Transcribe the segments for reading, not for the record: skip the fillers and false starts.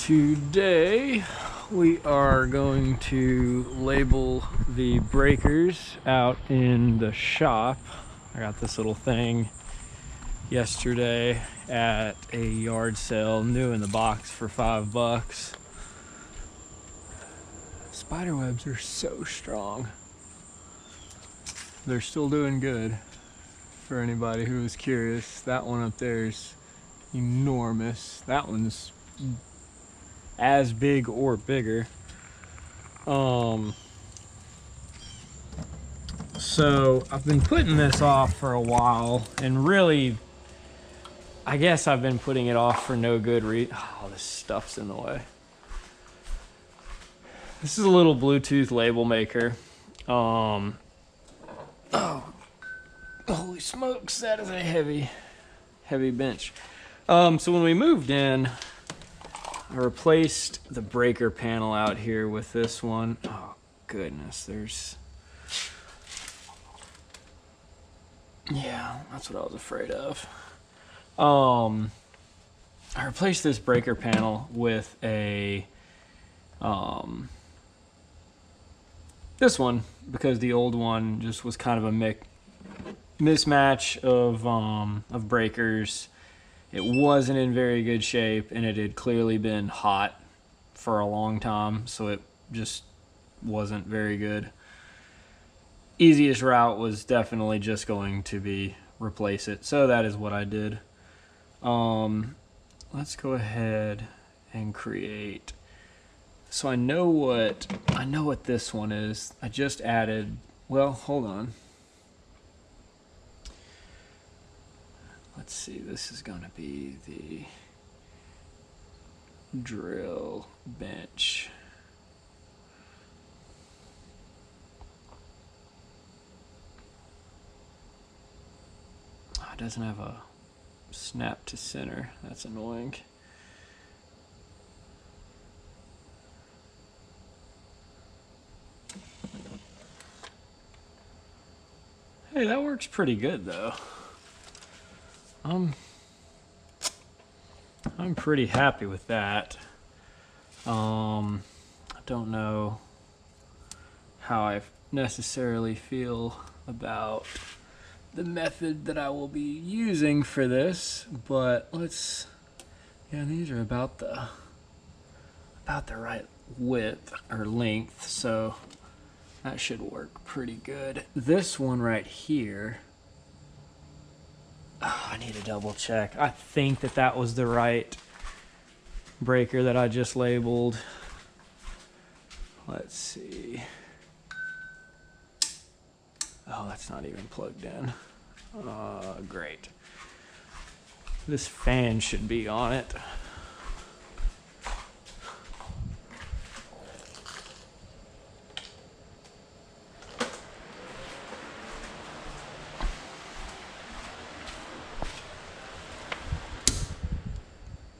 Today we are going to label the breakers out in the shop. I got this little thing yesterday at a yard sale, new in the box for $5. Spider webs are so strong. They're still doing good for anybody who is curious. That one up there is enormous. That one's as big or bigger. So I've been putting this off for a while, and really, I guess I've been putting it off for no good reason. Oh, this stuff's in the way. This is a little Bluetooth label maker. Oh, holy smokes, that is a heavy bench. So when we moved in, I replaced the breaker panel out here with this one. Oh goodness, yeah, that's what I was afraid of. I replaced this breaker panel with a this one, because the old one just was kind of a mismatch of breakers. It wasn't in very good shape, and it had clearly been hot for a long time, so it just wasn't very good. Easiest route was definitely just going to be replace it, so that is what I did. Let's go ahead and create. So I know what this one is. I just added, well, hold on. Let's see, this is going to be the drill bench. Oh, it doesn't have a snap to center. That's annoying. Hey, that works pretty good though. I'm pretty happy with that. I don't know how I necessarily feel about the method that I will be using for this, but yeah, these are about the right width or length, so that should work pretty good. This one right here, oh, I need to double check. I think that was the right breaker that I just labeled. Let's see. Oh, that's not even plugged in. Great. This fan should be on it.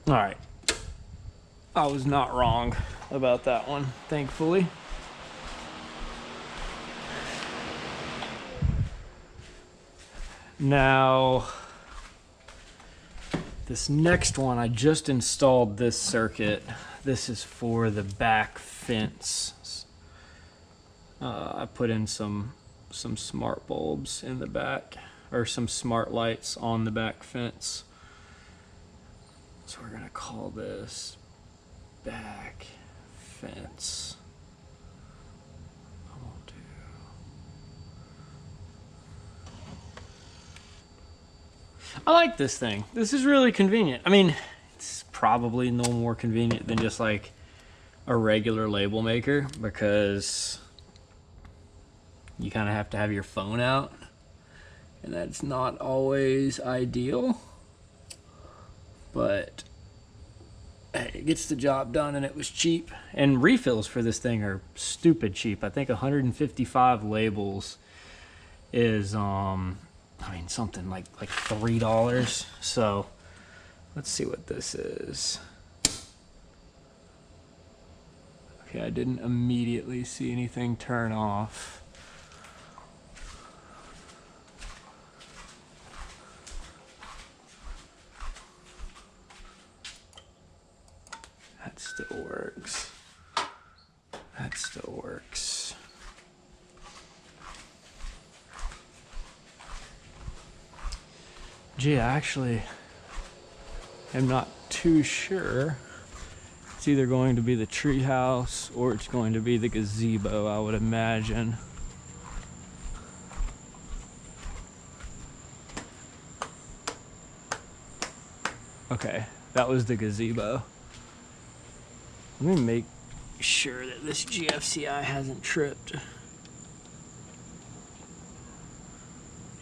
All right, I was not wrong about that one, thankfully. Now, this next one, I just installed this circuit. This is for the back fence. I put in some smart bulbs in the back, or some smart lights on the back fence. So we're gonna call this back fence. I like this thing. This is really convenient. I mean, it's probably no more convenient than just like a regular label maker, because you kind of have to have your phone out, and that's not always ideal. But hey, it gets the job done, and it was cheap. And refills for this thing are stupid cheap. I think 155 labels is I mean, something like $3. So let's see what this is. Okay, I didn't immediately see anything turn off. That That still works. That still works. Gee, I actually am not too sure. It's either going to be the treehouse or it's going to be the gazebo, I would imagine. Okay, that was the gazebo. Let me make sure that this GFCI hasn't tripped.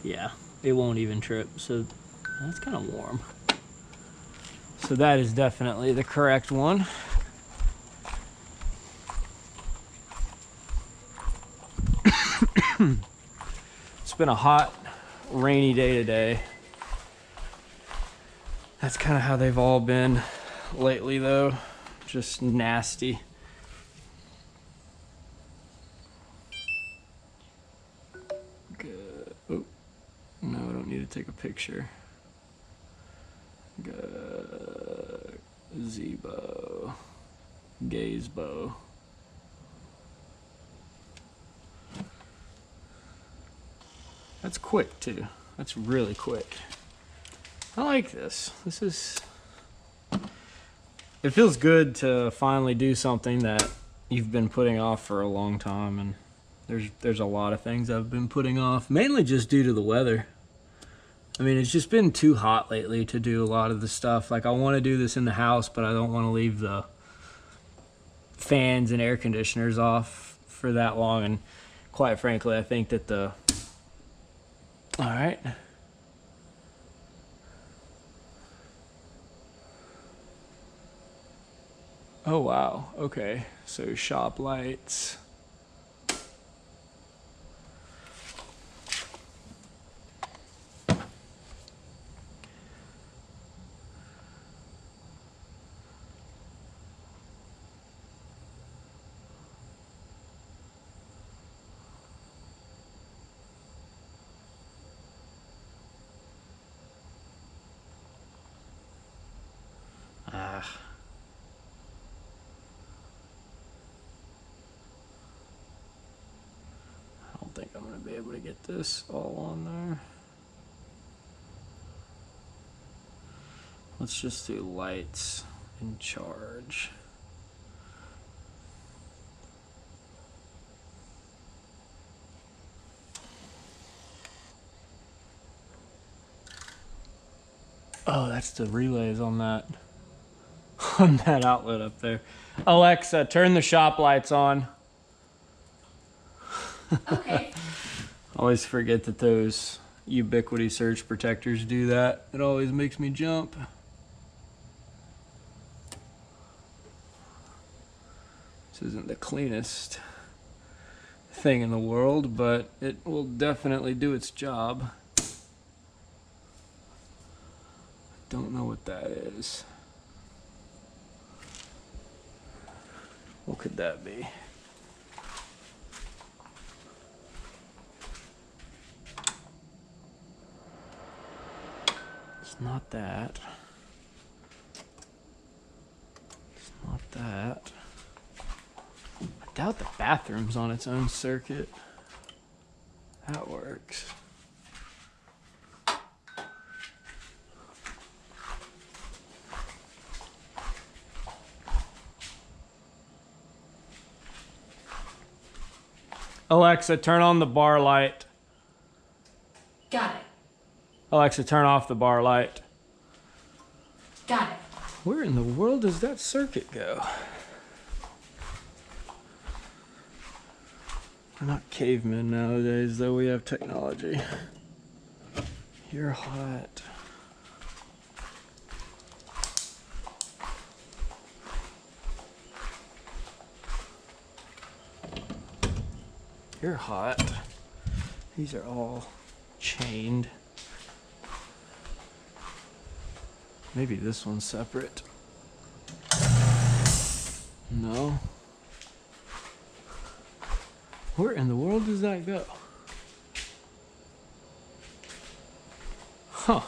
Yeah, it won't even trip, so that's kind of warm. So that is definitely the correct one. It's been a hot, rainy day today. That's kind of how they've all been lately, though. Just nasty. Good. Oh, no, I don't need to take a picture. Gazebo. Gazebo. That's quick, too. That's really quick. I like this. This is... It feels good to finally do something that you've been putting off for a long time, and there's a lot of things I've been putting off, mainly just due to the weather. I mean, it's just been too hot lately to do a lot of the stuff. Like, I want to do this in the house, but I don't want to leave the fans and air conditioners off for that long, and quite frankly, I think that the... All right. Oh, wow. Okay. So shop lights. I don't think I'm going to be able to get this all on there. Let's just do lights in charge. Oh, that's the relays on that outlet up there. Alexa, turn the shop lights on. Okay. I always forget that those Ubiquiti surge protectors do that. It always makes me jump. This isn't the cleanest thing in the world, but it will definitely do its job. Don't know what that is. What could that be? It's not that. It's not that. I doubt the bathroom's on its own circuit. That works. Alexa, turn on the bar light. Got it. Alexa, turn off the bar light. Got it. Where in the world does that circuit go? We're not cavemen nowadays, though we have technology. You're hot. You're hot. These are all chained. Maybe this one's separate. No. Where in the world does that go? Huh.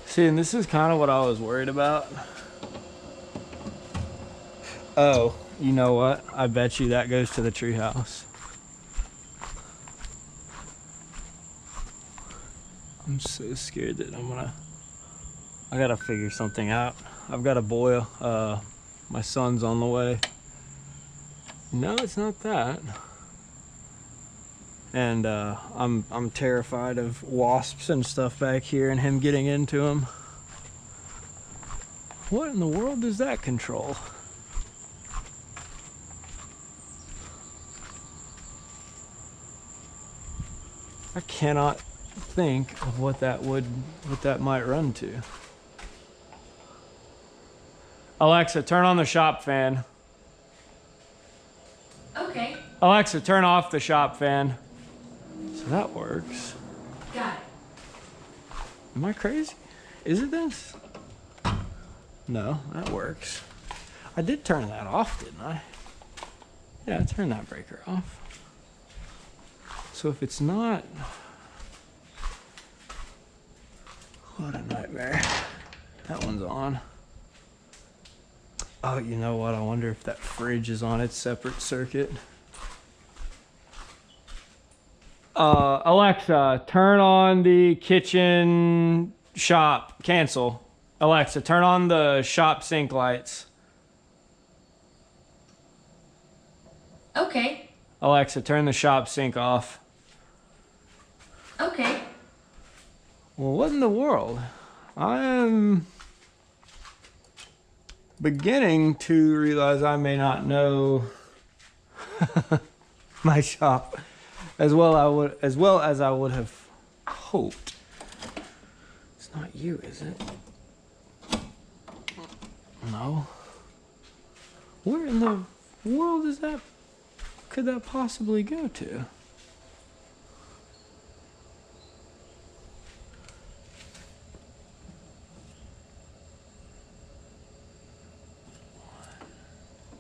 See, and this is kind of what I was worried about. Oh, you know what? I bet you that goes to the treehouse. I'm so scared that I gotta figure something out. I've got to boil. My son's on the way. No, it's not that. And I'm terrified of wasps and stuff back here and him getting into them. What in the world does that control? I cannot think of what that might run to. Alexa, turn on the shop fan. Okay. Alexa, turn off the shop fan. So that works. Got it. Am I crazy? Is it this? No, that works. I did turn that off, didn't I? Yeah, I turned that breaker off. So if it's not... What a nightmare. That one's on. Oh, you know what? I wonder if that fridge is on its separate circuit. Alexa, turn on the kitchen shop. Cancel. Alexa, turn on the shop sink lights. Okay. Alexa, turn the shop sink off. Okay. Well, what in the world? I am beginning to realize I may not know my shop as well as I would have hoped. It's not you, is it? No. Where in the world could that possibly go to?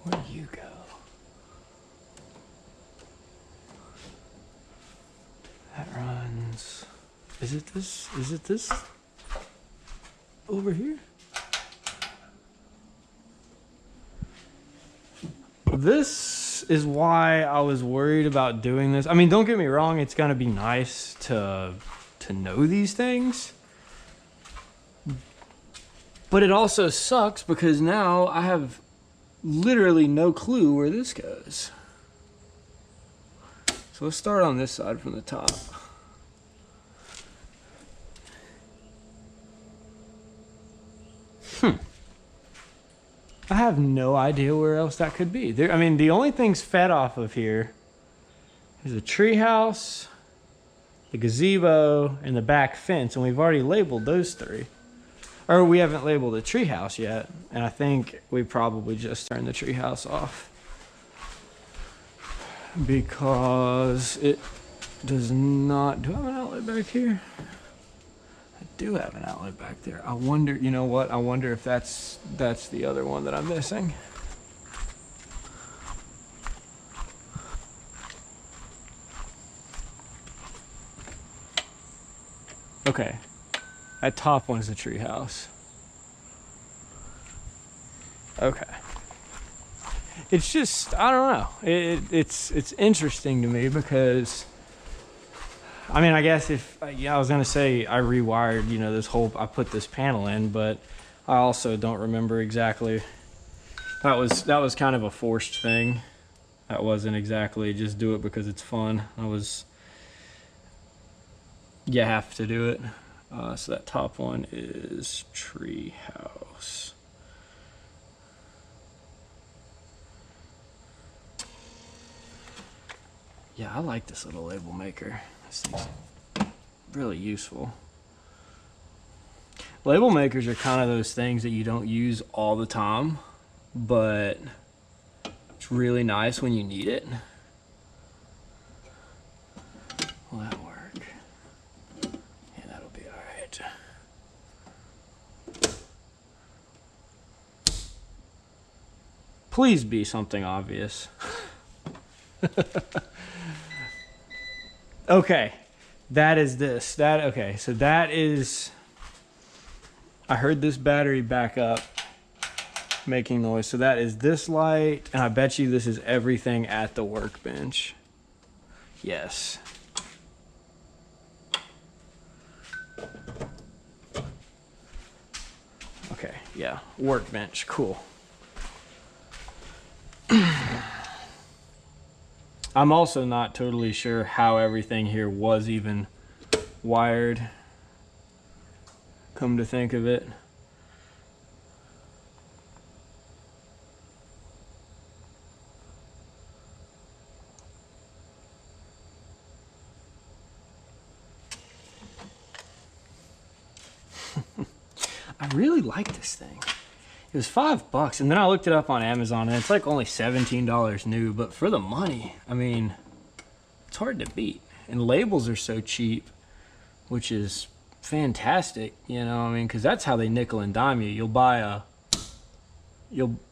Where'd you go? That runs. Is it this? Is it this? Over here? This is why I was worried about doing this. I mean, don't get me wrong, it's gonna be nice to know these things. But it also sucks because now I have literally no clue where this goes. So let's start on this side from the top. I have no idea where else that could be. I mean, the only things fed off of here is the treehouse, the gazebo, and the back fence, and we've already labeled those three. Or we haven't labeled the treehouse yet, and I think we probably just turned the treehouse off because it does not. Do I have an outlet back here? I do have an outlet back there. I wonder. You know what? I wonder if that's the other one that I'm missing. Okay. That top one's the treehouse. Okay. It's just, I don't know. It's interesting to me because, I mean, I guess if, yeah, I was gonna say I rewired, I put this panel in, but I also don't remember exactly. That was kind of a forced thing. That wasn't exactly just do it because it's fun. You have to do it. So that top one is treehouse. Yeah, I like this little label maker. This thing's really useful. Label makers are kind of those things that you don't use all the time, but it's really nice when you need it. Will that work? Yeah, that'll be all right. Please be something obvious. Okay, that is this. Okay, so that is, I heard this battery back up making noise. So that is this light, and I bet you this is everything at the workbench. Yes. Okay, yeah, workbench, cool. I'm also not totally sure how everything here was even wired, come to think of it. I really like this thing. It was $5, and then I looked it up on Amazon, and it's like only $17 new, but for the money, I mean, it's hard to beat. And labels are so cheap, which is fantastic, you know, I mean, because that's how they nickel and dime you. You'll buy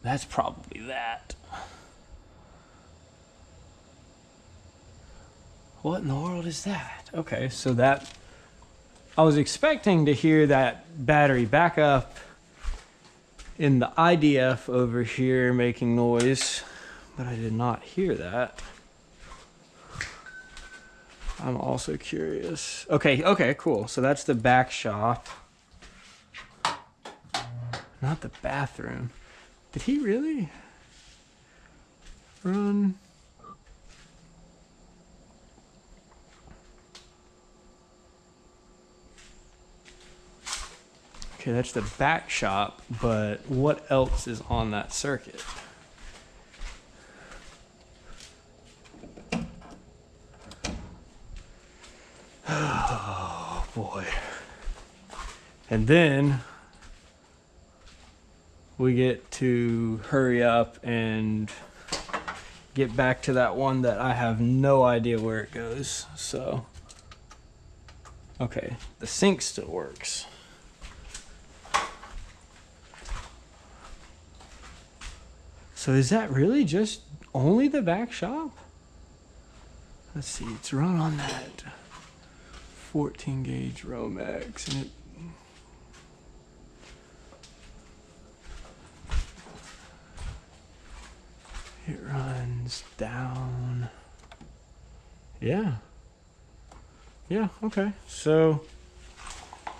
that's probably that. What in the world is that? Okay, so that, I was expecting to hear that battery backup in the IDF over here making noise, but I did not hear that. I'm also curious. Okay, cool. So that's the back shop. Not the bathroom. Did he really run? Okay, that's the back shop, but what else is on that circuit? Oh boy. And then we get to hurry up and get back to that one that I have no idea where it goes. So, okay, the sink still works. So is that really just only the back shop? Let's see, it's run on that 14 gauge Romex, and it runs down. Yeah, okay. So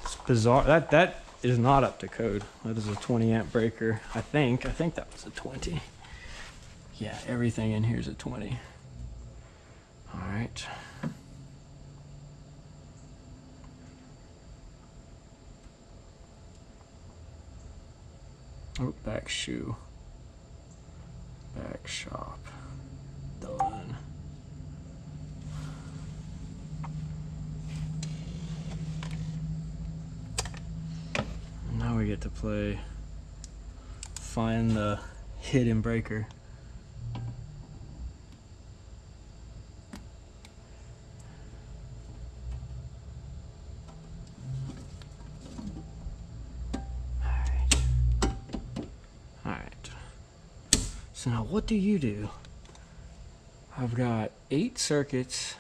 it's bizarre. That is not up to code. That is a 20 amp breaker. I think that was a 20. Yeah, everything in here is a 20. All right. Oh, back shoe. Back shop. Done. Now we get to play find the hidden breaker. Alright. So now what do you do? I've got 8 circuits.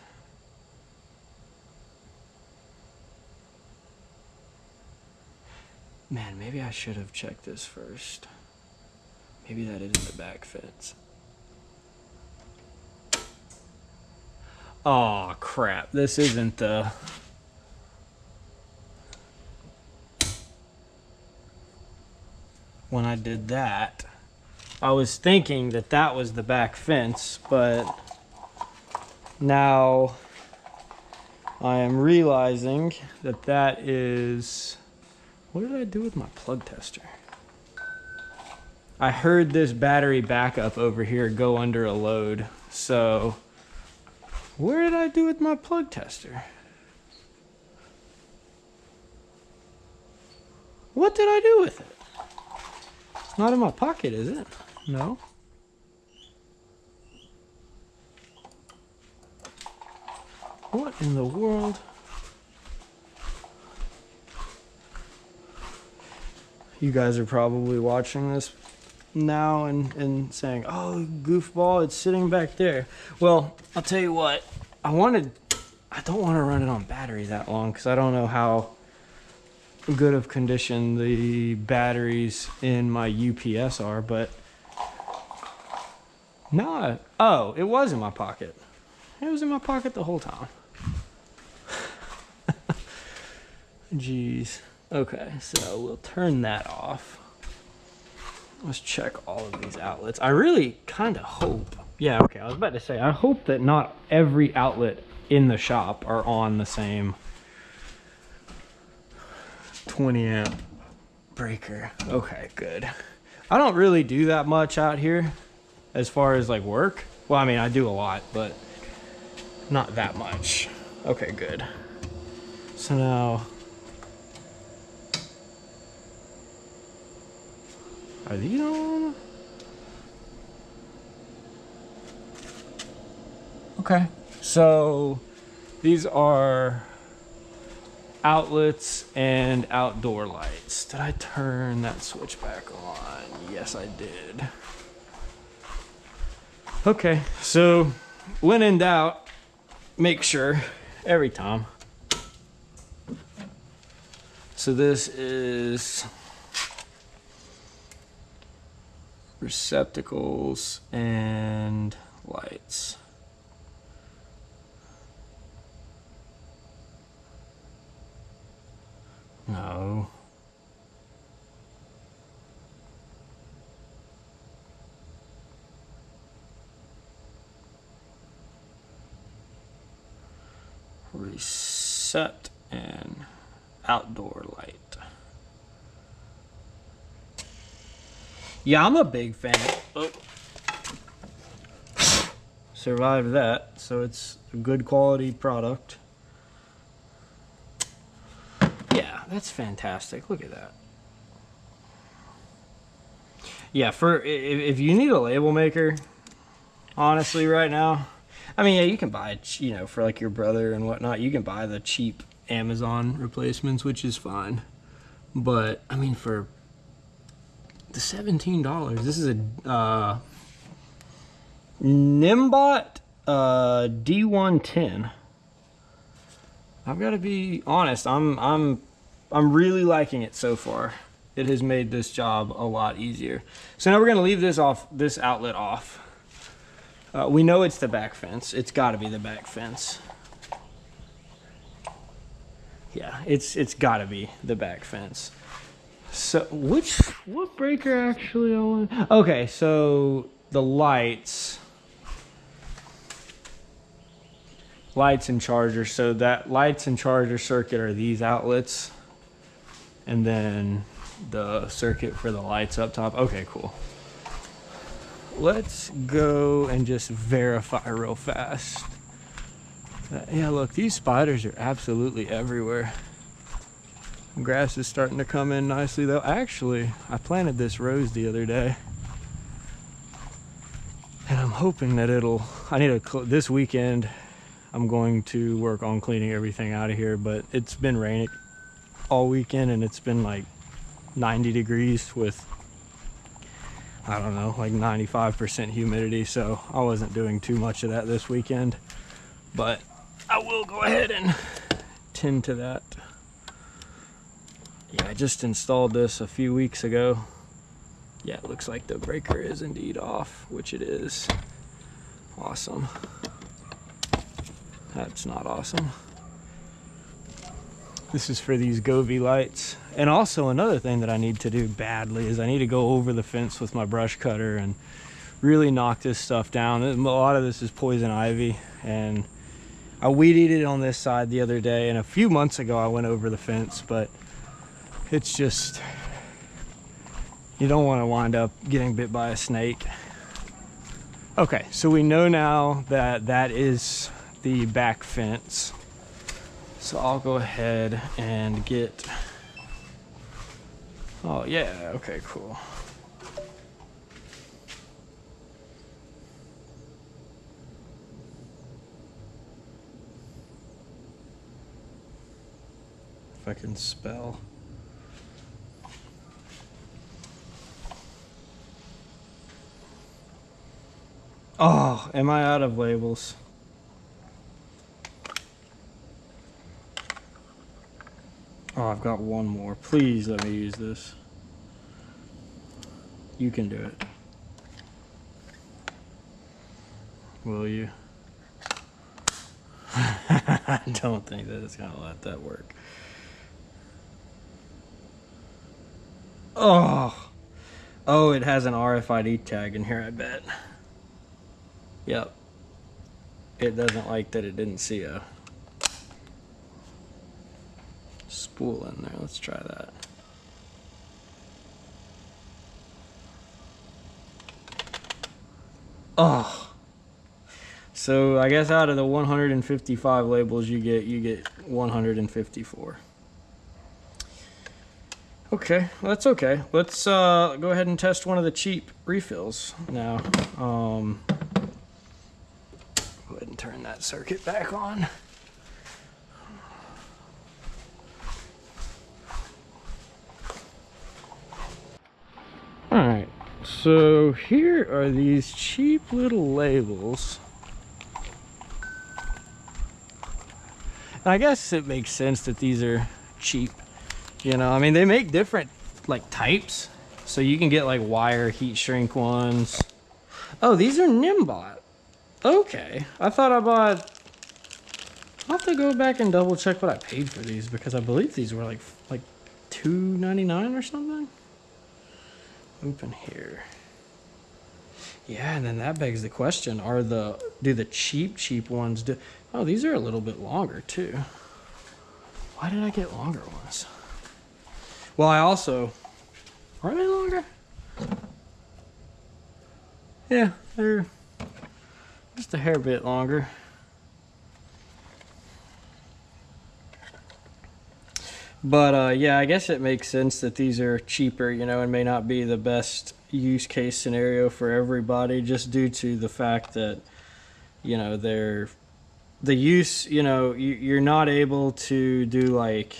Man, maybe I should have checked this first. Maybe that isn't the back fence. Oh crap, this isn't the... When I did that, I was thinking that that was the back fence, but now I am realizing that that is... What did I do with my plug tester? I heard this battery backup over here go under a load. So, where did I do with my plug tester? What did I do with it? It's not in my pocket, is it? No. What in the world? You guys are probably watching this now and saying, oh, goofball, it's sitting back there. Well, I'll tell you what, I don't want to run it on battery that long because I don't know how good of condition the batteries in my UPS are, but no. Oh, it was in my pocket. It was in my pocket the whole time. Jeez. Okay, so we'll turn that off. Let's check all of these outlets. I really kind of hope. Yeah, okay, I was about to say, I hope that not every outlet in the shop are on the same 20 amp breaker. Okay, good. I don't really do that much out here as far as like work. Well, I mean, I do a lot, but not that much. Okay, good. So now, are these on? Okay, so these are outlets and outdoor lights. Did I turn that switch back on? Yes, I did. Okay, so when in doubt, make sure every time. So this is receptacles and lights. No. Reset and outdoor light. Yeah, I'm a big fan. Oh. Survived that, so it's a good quality product. Yeah, that's fantastic. Look at that. Yeah, for if you need a label maker, honestly, right now, I mean, yeah, you can buy, you know, for like your brother and whatnot, you can buy the cheap Amazon replacements, which is fine. But I mean, for the $17, this is a Niimbot D110. I've got to be honest, I'm really liking it so far. It has made this job a lot easier. So now we're gonna leave this outlet off. We know it's the back fence. It's got to be the back fence. Yeah, it's got to be the back fence. So what breaker actually I want? Okay, so the lights and charger. So that lights and charger circuit are these outlets, and then the circuit for the lights up top. Okay, cool. Let's go and just verify real fast. Yeah, look, these spiders are absolutely everywhere. Grass is starting to come in nicely though. Actually, I planted this rose the other day, and I'm hoping that this weekend I'm going to work on cleaning everything out of here, but it's been raining all weekend and it's been like 90 degrees with, I don't know, like 95% humidity, so I wasn't doing too much of that this weekend, but I will go ahead and tend to that. Yeah, I just installed this a few weeks ago. Yeah, it looks like the breaker is indeed off, which it is. Awesome. That's not awesome. This is for these Govee lights. And also another thing that I need to do badly is I need to go over the fence with my brush cutter and really knock this stuff down. A lot of this is poison ivy, and I weed eated it on this side the other day, and a few months ago I went over the fence, but it's just, you don't want to wind up getting bit by a snake. Okay, so we know now that that is the back fence. So I'll go ahead and get, oh yeah, okay, cool. If I can spell. Oh, am I out of labels? Oh, I've got one more. Please let me use this. You can do it. Will you? I don't think that it's gonna let that work. Oh, it has an RFID tag in here, I bet. Yep. It doesn't like that it didn't see a spool in there. Let's try that. Oh. So I guess out of the 155 labels you get 154. Okay, well, that's okay. Let's go ahead and test one of the cheap refills now. Go ahead and turn that circuit back on. Alright, so here are these cheap little labels. And I guess it makes sense that these are cheap. You know, I mean, they make different like types, so you can get like wire heat shrink ones. Oh, these are Niimbot. Okay, I thought I bought. I'll have to go back and double check what I paid for these, because I believe these were like $2.99 or something. Open here. Yeah, and then that begs the question: do the cheap ones do? Oh, these are a little bit longer too. Why did I get longer ones? Well, I also, are they longer? Yeah, they're just a hair bit longer. But yeah, I guess it makes sense that these are cheaper, you know, and may not be the best use case scenario for everybody, just due to the fact that, you know, the use, you know, you're not able to do like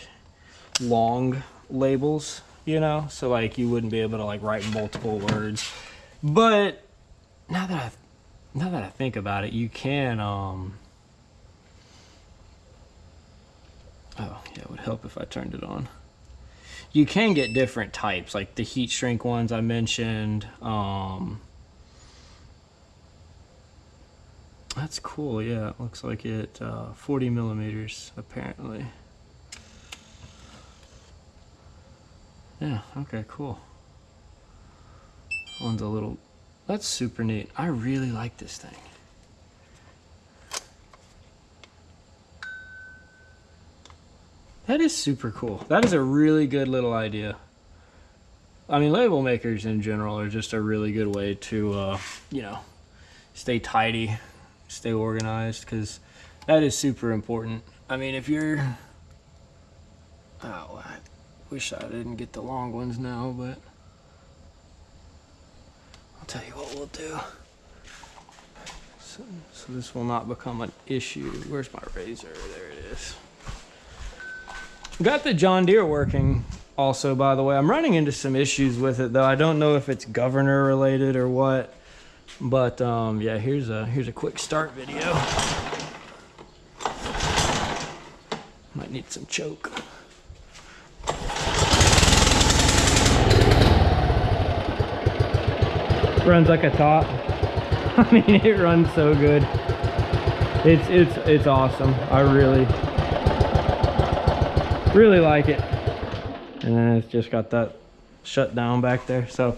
long labels, you know, so like you wouldn't be able to like write multiple words. But now that I think about it, you can oh yeah, it would help if I turned it on. You can get different types, like the heat shrink ones I mentioned. That's cool. Yeah, it looks like it 40 millimeters apparently. Yeah, okay, cool. One's a little, that's super neat. I really like this thing. That is super cool. That is a really good little idea. I mean, label makers in general are just a really good way to, you know, stay tidy, stay organized, because that is super important. I mean, if you're, oh, I wish I didn't get the long ones now, but I'll tell you what we'll do. So this will not become an issue. Where's my razor? There it is. Got the John Deere working also, by the way. I'm running into some issues with it though. I don't know if it's governor related or what, but yeah, here's a quick start video. Might need some choke. Runs like a top. I mean, it runs so good. It's awesome. I really like it. And then it's just got that shut down back there, so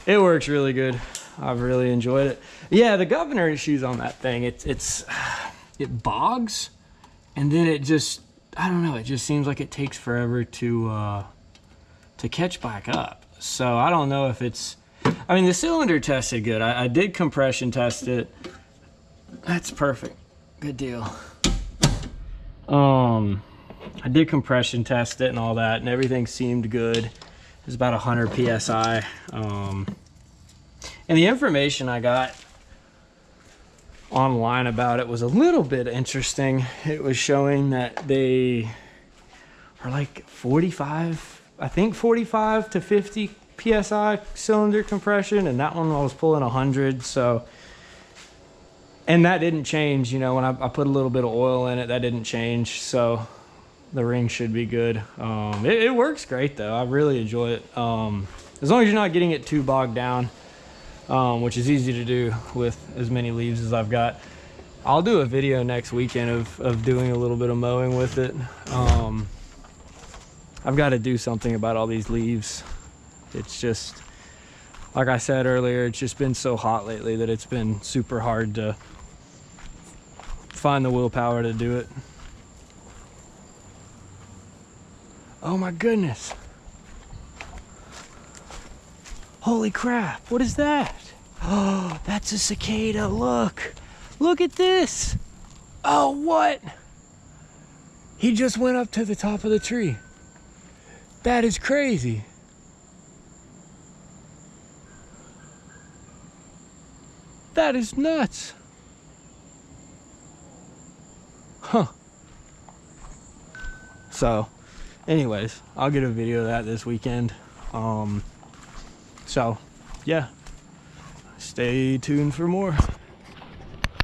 it works really good. I've really enjoyed it. Yeah, the governor issues on that thing, it bogs, and then it just, I don't know, it just seems like it takes forever to catch back up. So I don't know if it's, I mean, the cylinder tested good. I did compression test it. That's perfect. Good deal. I did compression test it and all that, and everything seemed good. It was about 100 psi. And the information I got online about it was a little bit interesting. It was showing that they are like 45, I think 45 to 50 psi cylinder compression, and that one I was pulling 100. So, and that didn't change, you know, when I put a little bit of oil in it, that didn't change. So the ring should be good. It works great though. I really enjoy it. As long as you're not getting it too bogged down, which is easy to do with as many leaves as I've got. I'll do a video next weekend of doing a little bit of mowing with it. I've got to do something about all these leaves. It's just, like I said earlier, it's just been so hot lately that it's been super hard to find the willpower to do it. Oh my goodness. Holy crap, what is that? Oh, that's a cicada, look. Look at this. Oh, what? He just went up to the top of the tree. That is crazy. That is nuts. Huh. So, anyways, I'll get a video of that this weekend. So, yeah. Stay tuned for more.